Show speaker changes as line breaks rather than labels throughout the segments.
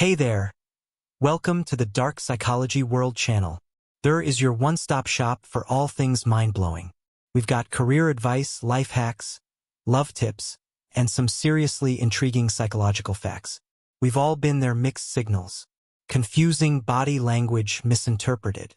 Hey there! Welcome to the Dark Psychology World channel. There is your one-stop shop for all things mind-blowing. We've got career advice, life hacks, love tips, and some seriously intriguing psychological facts. We've all been there. Mixed signals, confusing body language misinterpreted,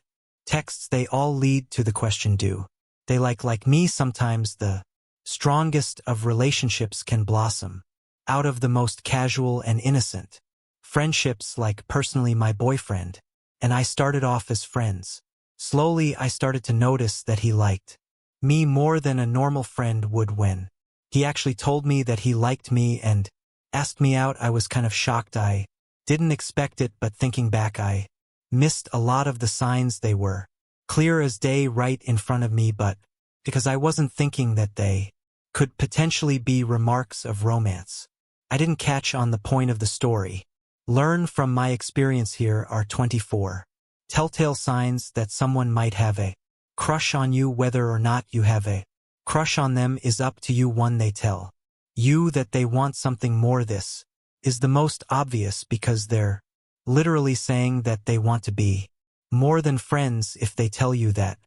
texts, they all lead to the question, do they like me? Sometimes the strongest of relationships can blossom out of the most casual and innocent friendships, like personally my boyfriend and I started off as friends. Slowly I started to notice that he liked me more than a normal friend would. When he actually told me that he liked me and asked me out, I was kind of shocked. I didn't expect it, but thinking back, I missed a lot of the signs. They were clear as day right in front of me, but because I wasn't thinking that they could potentially be remarks of romance, I didn't catch on the point of the story. Learn from my experience. Here are 24 telltale signs that someone might have a crush on you. Whether or not you have a crush on them is up to you. 1. They tell you that they want something more. This is the most obvious because they're literally saying that they want to be more than friends. If they tell you that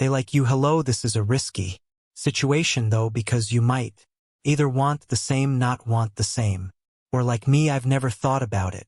they like you, hello, this is a risky situation though, because you might either want the same, not want the same, or like me, I've never thought about it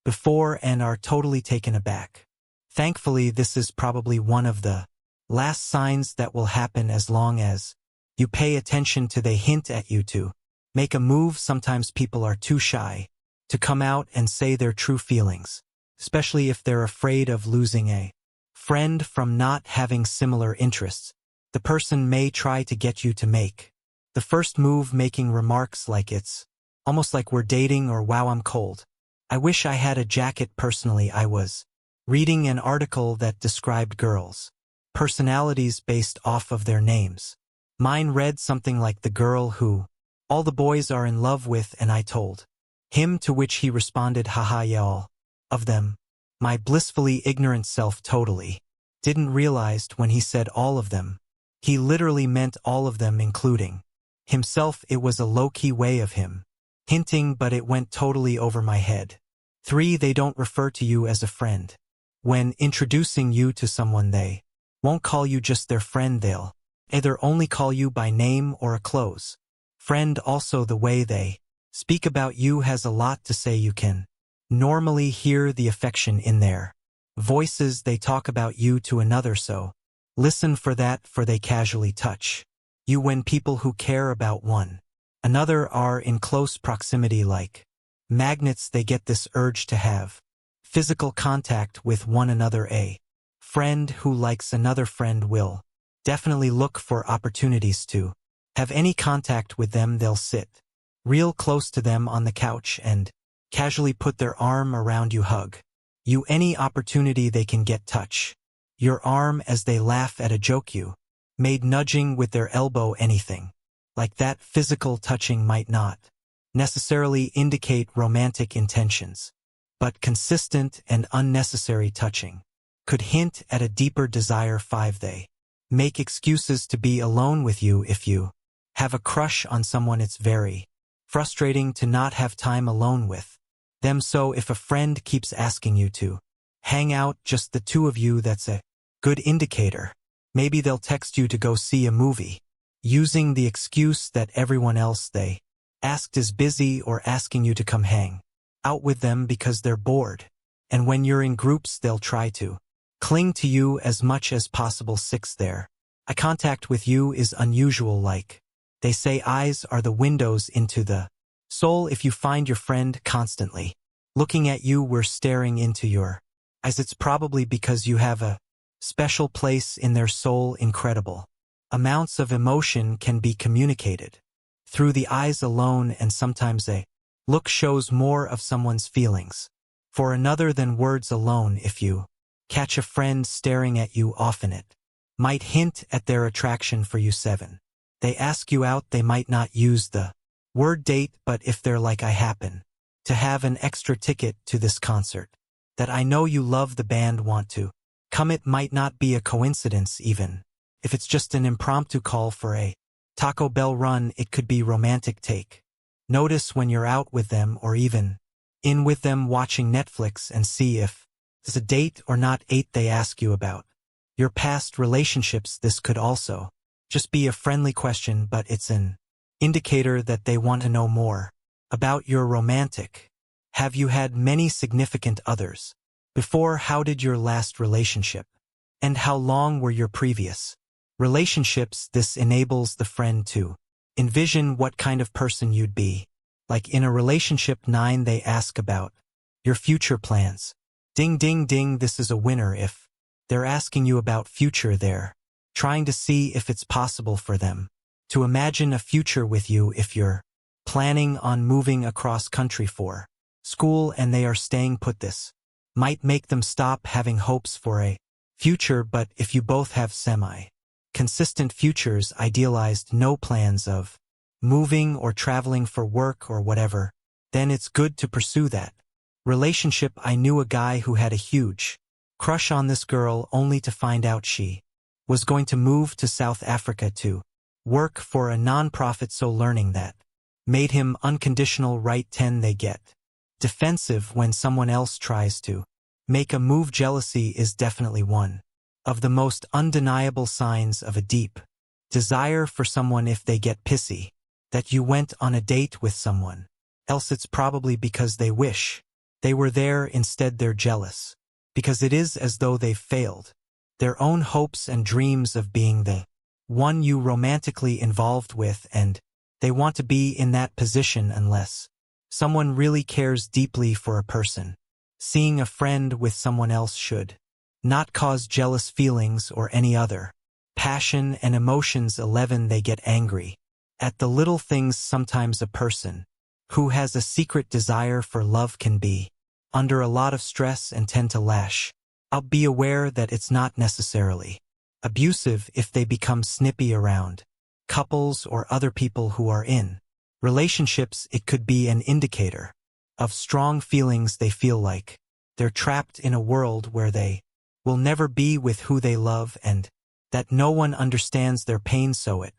before and are totally taken aback. Thankfully, this is probably one of the last signs that will happen as long as you pay attention to. They hint at you to make a move. Sometimes people are too shy to come out and say their true feelings, especially if they're afraid of losing a friend from not having similar interests. The person may try to get you to make the first move, making remarks like it's almost like we're dating, or wow, I'm cold, I wish I had a jacket. Personally, I was reading an article that described girls' personalities based off of their names. Mine read something like the girl who all the boys are in love with, and I told him, to which he responded, haha, yeah, all of them. My blissfully ignorant self totally didn't realize when he said all of them, he literally meant all of them, including himself. It was a low-key way of him hinting, but it went totally over my head. 3. They don't refer to you as a friend. When introducing you to someone, they won't call you just their friend. They'll either only call you by name or a close friend. Also, the way they speak about you has a lot to say. You can normally hear the affection in their voices. They talk about you to another, so listen for that, for they casually touch you when people who care about one another are in close proximity. Like magnets, they get this urge to have physical contact with one another. A friend who likes another friend will definitely look for opportunities to have any contact with them. They'll sit real close to them on the couch and casually put their arm around you, hug you any opportunity they can get, touch your arm as they laugh at a joke you made, nudging with their elbow. Anything like that. Physical touching might not necessarily indicate romantic intentions, but consistent and unnecessary touching could hint at a deeper desire. 5. They make excuses to be alone with you. If you have a crush on someone, it's very frustrating to not have time alone with them. So if a friend keeps asking you to hang out, just the two of you, that's a good indicator. Maybe they'll text you to go see a movie, using the excuse that everyone else they asked is busy, or asking you to come hang out with them because they're bored. And when you're in groups, they'll try to cling to you as much as possible. 6. Their eye contact with you is unusual. Like they say, eyes are the windows into the soul. If you find your friend constantly looking at you, we're staring into your eyes, it's probably because you have a special place in their soul. Incredible amounts of emotion can be communicated through the eyes alone, and sometimes a look shows more of someone's feelings for another than words alone. If you catch a friend staring at you often, it might hint at their attraction for you. 7. They ask you out. They might not use the word date, but if they're like, I happen to have an extra ticket to this concert that I know you love the band, want to come, it might not be a coincidence. Even if it's just an impromptu call for a Taco Bell run, it could be romantic. Take notice when you're out with them, or even in with them watching Netflix and see if it's a date or not eight they ask you about your past relationships. This could also just be a friendly question, but it's an indicator that they want to know more about your romantic. Have you had many significant others before? How did your last relationship? And how long were your previous relationships? This enables the friend to envision what kind of person you'd be like in a relationship. 9. They ask about your future plans. Ding, ding, ding. This is a winner. If they're asking you about future, they're trying to see if it's possible for them to imagine a future with you. If you're planning on moving across country for school and they are staying put, this might make them stop having hopes for a future. But if you both have semi-consistent futures, idealized, no plans of moving or traveling for work or whatever, then it's good to pursue that relationship. I knew a guy who had a huge crush on this girl only to find out she was going to move to South Africa to work for a nonprofit, so learning that made him unconditional. Right. 10. They get defensive when someone else tries to make a move. Jealousy is definitely one of the most undeniable signs of a deep desire for someone. If they get pissy that you went on a date with someone else, it's probably because they wish they were there instead. They're jealous because it is as though they've failed their own hopes and dreams of being the one you romantically involved with, and they want to be in that position unless someone really cares deeply for a person. Seeing a friend with someone else should not cause jealous feelings or any other passion and emotions. 11. They get angry at the little things. Sometimes a person who has a secret desire for love can be under a lot of stress and tend to lash out. Be aware that it's not necessarily abusive if they become snippy around couples or other people who are in relationships. It could be an indicator of strong feelings. They feel like they're trapped in a world where they will never be with who they love and that no one understands their pain, so it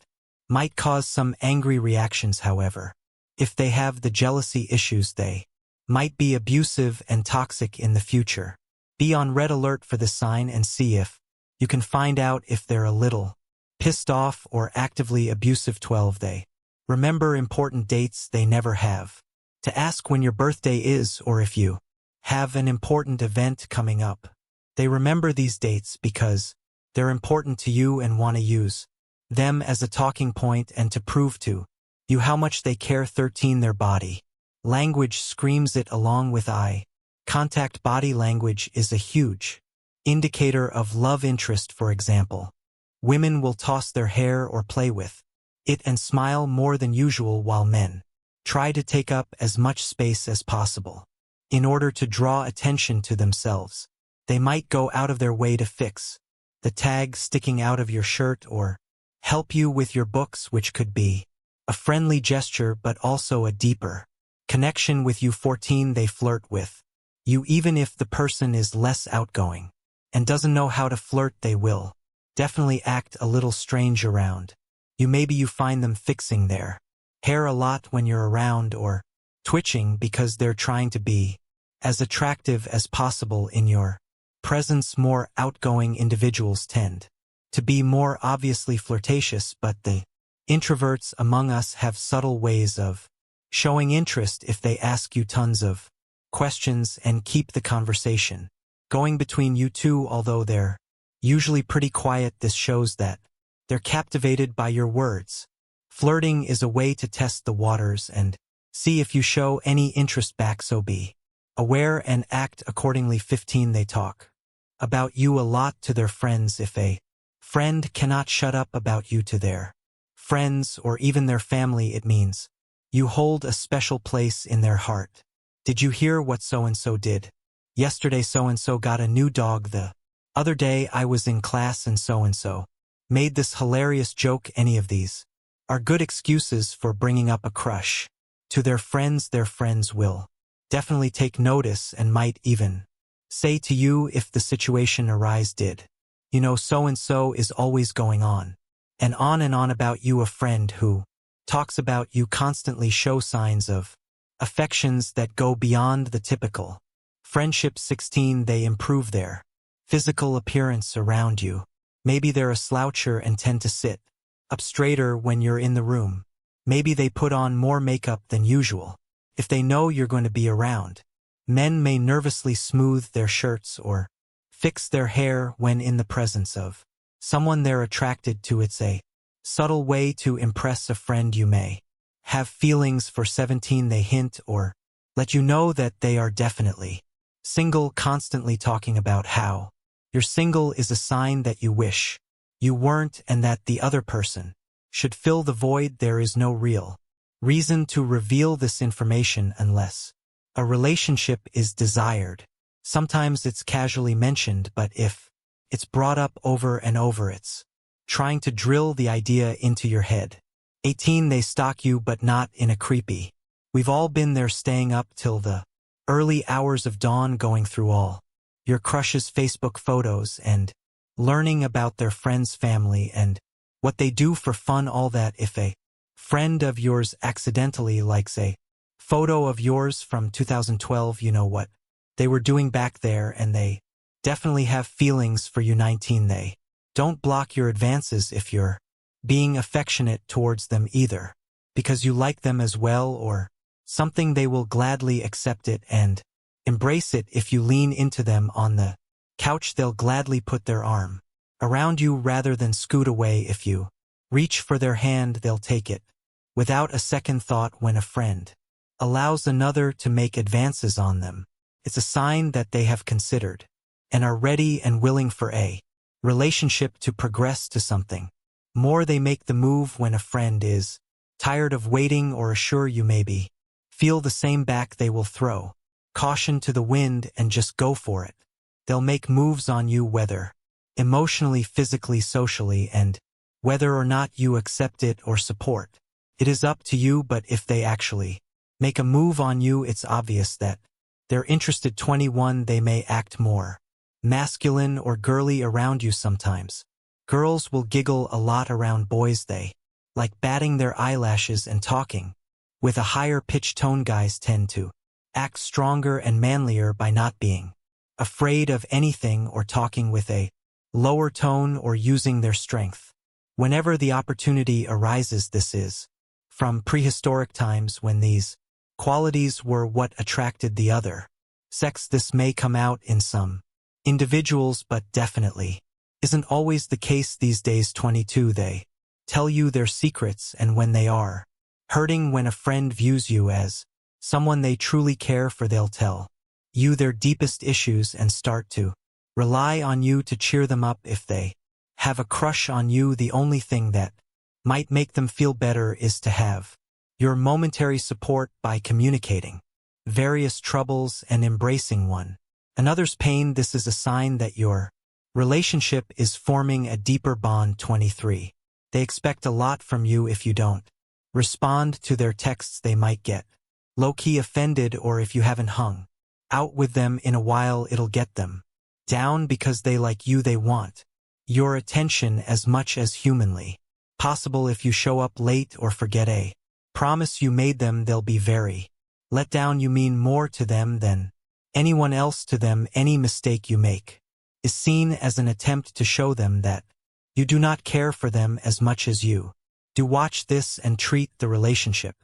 might cause some angry reactions. However, if they have the jealousy issues, they might be abusive and toxic in the future. Be on red alert for this sign and see if you can find out if they're a little pissed off or actively abusive. 12. They remember important dates. They never have to ask when your birthday is or if you have an important event coming up. They remember these dates because they're important to you and want to use them as a talking point and to prove to you how much they care. 13. Their body language screams it along with eye contact. Body language is a huge indicator of love interest. For example, women will toss their hair or play with it and smile more than usual, while men try to take up as much space as possible in order to draw attention to themselves. They might go out of their way to fix the tag sticking out of your shirt or help you with your books, which could be a friendly gesture but also a deeper connection with you. 14. They flirt with you even if the person is less outgoing and doesn't know how to flirt. They will definitely act a little strange around you. Maybe you find them fixing their hair a lot when you're around or twitching because they're trying to be as attractive as possible in your presence. More outgoing individuals tend to be more obviously flirtatious, but the introverts among us have subtle ways of showing interest if they ask you tons of questions and keep the conversation going between you two. Although they're usually pretty quiet, this shows that they're captivated by your words. Flirting is a way to test the waters and see if you show any interest back, so be aware and act accordingly. 15. They talk about you a lot to their friends. If a friend cannot shut up about you to their friends or even their family, it means you hold a special place in their heart. Did you hear what so-and-so did yesterday? So-and-so got a new dog. The other day I was in class and so-and-so made this hilarious joke. Any of these are good excuses for bringing up a crush to their friends. Their friends will definitely take notice and might even say to you if the situation arise, did you know so-and-so is always going on and on about you. A friend who talks about you constantly show signs of affections that go beyond the typical. Friendship 16, they improve their physical appearance around you. Maybe they're a sloucher and tend to sit up straighter when you're in the room. Maybe they put on more makeup than usual. If they know you're going to be around. Men may nervously smooth their shirts or fix their hair when in the presence of someone they're attracted to. It's a subtle way to impress a friend. You may have feelings for 17, they hint or let you know that they are definitely single, constantly talking about how you're single is a sign that you wish you weren't and that the other person should fill the void. There is no real reason to reveal this information unless a relationship is desired. Sometimes it's casually mentioned, but if it's brought up over and over, it's trying to drill the idea into your head. 18, they stalk you, but not in a creepy. We've all been there, staying up till the early hours of dawn, going through all your crush's Facebook photos and learning about their friends' family and what they do for fun, all that. If a friend of yours accidentally likes a photo of yours from 2012, you know what they were doing back there, and they definitely have feelings for you. 19, they don't block your advances if you're being affectionate towards them either, because you like them as well or something. They will gladly accept it and embrace it. If you lean into them on the couch, they'll gladly put their arm around you rather than scoot away. If you reach for their hand, they'll take it without a second thought. When a friend allows another to make advances on them, it's a sign that they have considered and are ready and willing for a relationship to progress to something more. They make the move when a friend is tired of waiting or assure you maybe feel the same back. They will throw caution to the wind and just go for it. They'll make moves on you, whether emotionally, physically, socially, and whether or not you accept it or support. It is up to you, but if they actually make a move on you, it's obvious that they're interested. 21, they may act more masculine or girly around you sometimes. Girls will giggle a lot around boys. They like batting their eyelashes and talking with a higher pitched tone. Guys tend to act stronger and manlier by not being afraid of anything or talking with a lower tone or using their strength whenever the opportunity arises. This is from prehistoric times when these qualities were what attracted the other sex. This may come out in some individuals, but definitely isn't always the case these days. 22, they tell you their secrets, and when they are hurting, when a friend views you as someone they truly care for, they'll tell you their deepest issues and start to rely on you to cheer them up. If they have a crush on you, the only thing that might make them feel better is to have your momentary support by communicating various troubles and embracing one another's pain. This is a sign that your relationship is forming a deeper bond. 23, they expect a lot from you. If you don't respond to their texts, they might get low-key offended, or if you haven't hung out with them in a while, it'll get them down because they like you. They want your attention as much as humanly possible. If you show up late or forget a promise you made them, they'll be very let down. You mean more to them than anyone else to them. Any mistake you make is seen as an attempt to show them that you do not care for them as much as you do. Watch this and treat the relationship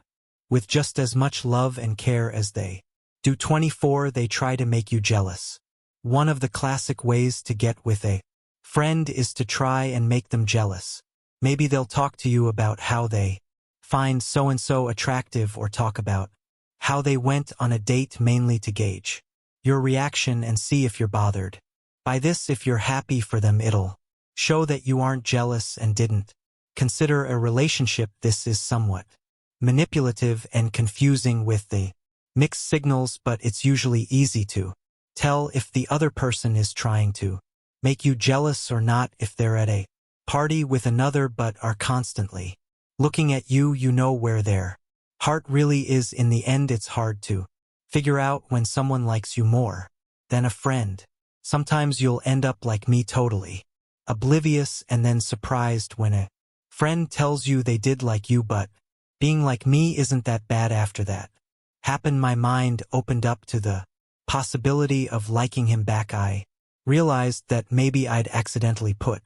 with just as much love and care as they do. 24, they try to make you jealous. One of the classic ways to get with a friend is to try and make them jealous. Maybe they'll talk to you about how they find so-and-so attractive, or talk about how they went on a date, mainly to gauge your reaction and see if you're bothered by this. If you're happy for them, it'll show that you aren't jealous and didn't consider a relationship. This is somewhat manipulative and confusing with the mixed signals, but it's usually easy to tell if the other person is trying to make you jealous or not. If they're at a party with another but are constantly looking at you, you know where their heart really is. In the end, it's hard to figure out when someone likes you more than a friend. Sometimes you'll end up like me, totally oblivious and then surprised when a friend tells you they did like you, but being like me isn't that bad after that. happened my mind opened up to the possibility of liking him back. I realized that maybe I'd accidentally put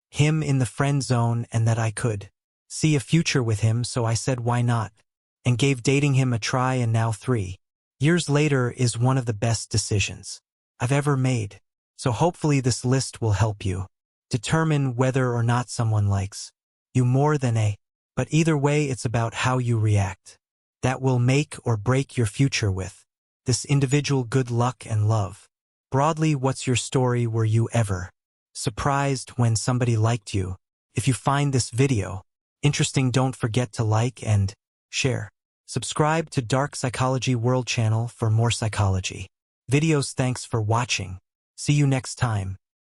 him in the friend zone and that I could see a future with him, so I said why not, and gave dating him a try, and now 3 years later is one of the best decisions I've ever made. So hopefully this list will help you determine whether or not someone likes you more than a, but either way it's about how you react that will make or break your future with this individual. Good luck and love. Broadly, what's your story? Were you ever surprised when somebody liked you? If you find this video interesting, don't forget to like and share. Subscribe to Dark Psychology World channel for more psychology videos. Thanks for watching. See you next time.